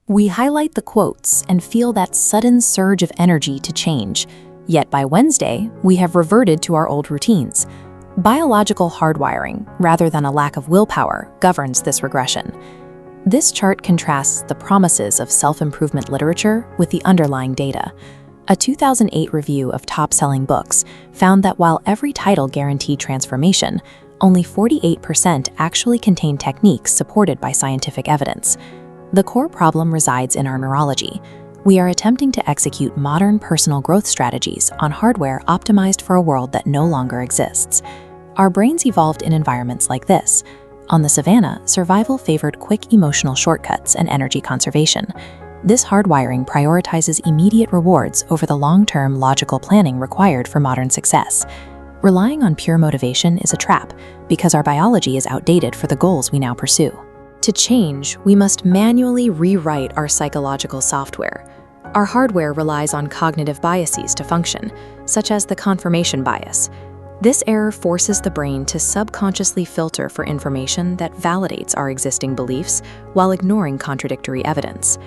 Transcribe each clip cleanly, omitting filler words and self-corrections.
We highlight the quotes and feel that sudden surge of energy to change. Yet by Wednesday, we have reverted to our old routines. Biological hardwiring, rather than a lack of willpower, governs this regression. This chart contrasts the promises of self-improvement literature with the underlying data. A 2008 review of top-selling books found that while every title guaranteed transformation, only 48% actually contained techniques supported by scientific evidence. The core problem resides in our neurology. We are attempting to execute modern personal growth strategies on hardware optimized for a world that no longer exists. Our brains evolved in environments like this. On the savannah, survival favored quick emotional shortcuts and energy conservation. This hardwiring prioritizes immediate rewards over the long-term logical planning required for modern success. Relying on pure motivation is a trap because our biology is outdated for the goals we now pursue. To change, we must manually rewrite our psychological software. Our hardware relies on cognitive biases to function, such as the confirmation bias. This error forces the brain to subconsciously filter for information that validates our existing beliefs while ignoring contradictory evidence.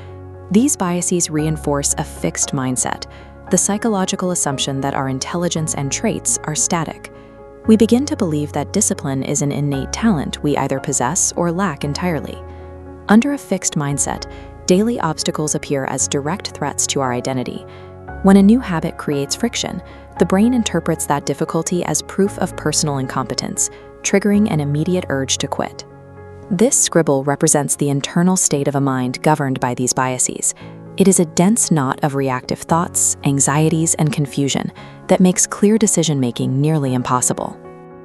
These biases reinforce a fixed mindset, the psychological assumption that our intelligence and traits are static. We begin to believe that discipline is an innate talent we either possess or lack entirely. Under a fixed mindset, daily obstacles appear as direct threats to our identity. When a new habit creates friction, the brain interprets that difficulty as proof of personal incompetence, triggering an immediate urge to quit. This scribble represents the internal state of a mind governed by these biases. It is a dense knot of reactive thoughts, anxieties, and confusion that makes clear decision-making nearly impossible.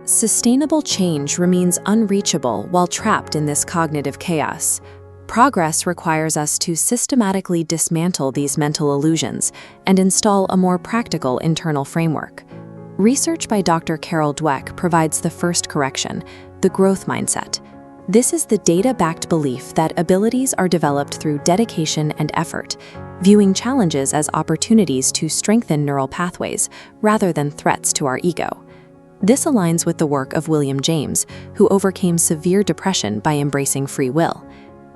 Sustainable change remains unreachable while trapped in this cognitive chaos. Progress requires us to systematically dismantle these mental illusions and install a more practical internal framework. Research by Dr. Carol Dweck provides the first correction, the growth mindset. This is the data-backed belief that abilities are developed through dedication and effort, viewing challenges as opportunities to strengthen neural pathways rather than threats to our ego. This aligns with the work of William James, who overcame severe depression by embracing free will.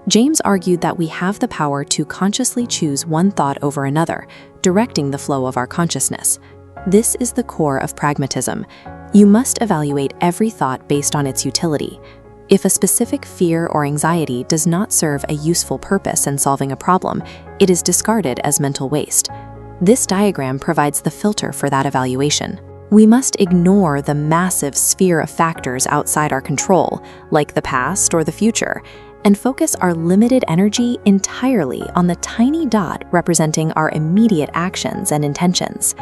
James argued that we have the power to consciously choose one thought over another, directing the flow of our consciousness. This is the core of pragmatism. You must evaluate every thought based on its utility. If a specific fear or anxiety does not serve a useful purpose in solving a problem, it is discarded as mental waste. This diagram provides the filter for that evaluation. We must ignore the massive sphere of factors outside our control, like the past or the future, and focus our limited energy entirely on the tiny dot representing our immediate actions and intentions.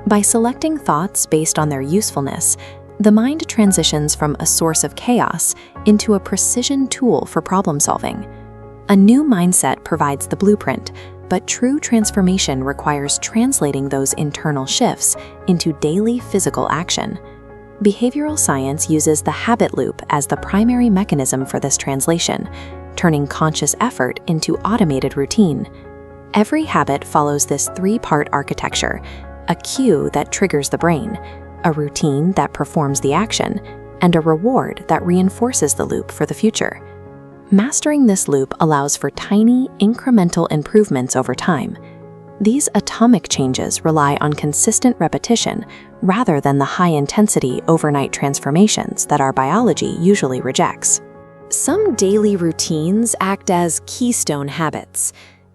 By selecting thoughts based on their usefulness, the mind transitions from a source of chaos into a precision tool for problem solving. A new mindset provides the blueprint, but true transformation requires translating those internal shifts into daily physical action. Behavioral science uses the habit loop as the primary mechanism for this translation, turning conscious effort into automated routine. Every habit follows this three-part architecture: a cue that triggers the brain, a routine that performs the action, and a reward that reinforces the loop for the future. Mastering this loop allows for tiny, incremental improvements over time. These atomic changes rely on consistent repetition rather than the high-intensity overnight transformations that our biology usually rejects. Some daily routines act as keystone habits.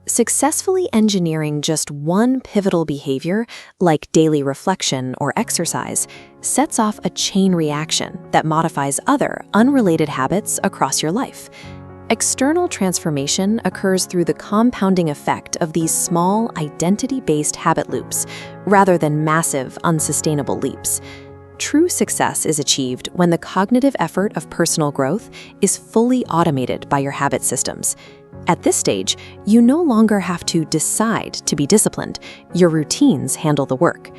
Successfully engineering just one pivotal behavior, like daily reflection or exercise, sets off a chain reaction that modifies other unrelated habits across your life. External transformation occurs through the compounding effect of these small, identity-based habit loops, rather than massive, unsustainable leaps. True success is achieved when the cognitive effort of personal growth is fully automated by your habit systems. At this stage, you no longer have to decide to be disciplined. Your routines handle the work.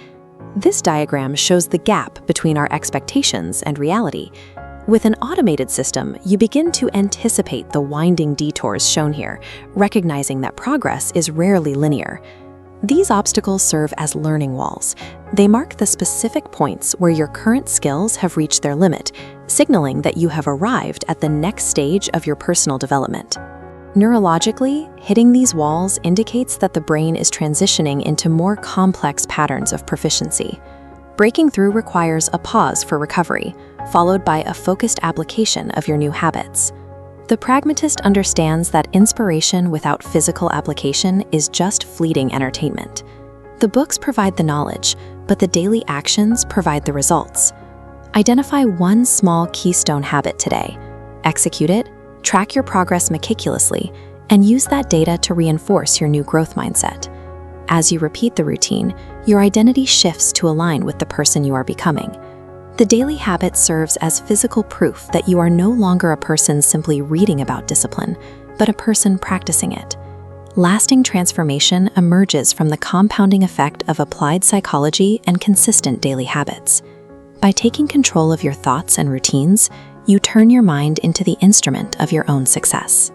This diagram shows the gap between our expectations and reality. With an automated system, you begin to anticipate the winding detours shown here, recognizing that progress is rarely linear. These obstacles serve as learning walls. They mark the specific points where your current skills have reached their limit, signaling that you have arrived at the next stage of your personal development. Neurologically, hitting these walls indicates that the brain is transitioning into more complex patterns of proficiency. Breaking through requires a pause for recovery, followed by a focused application of your new habits. The pragmatist understands that inspiration without physical application is just fleeting entertainment. The books provide the knowledge, but the daily actions provide the results. Identify one small keystone habit today, execute it, track your progress meticulously, and use that data to reinforce your new growth mindset. As you repeat the routine, your identity shifts to align with the person you are becoming. The daily habit serves as physical proof that you are no longer a person simply reading about discipline, but a person practicing it. Lasting transformation emerges from the compounding effect of applied psychology and consistent daily habits. By taking control of your thoughts and routines, you turn your mind into the instrument of your own success.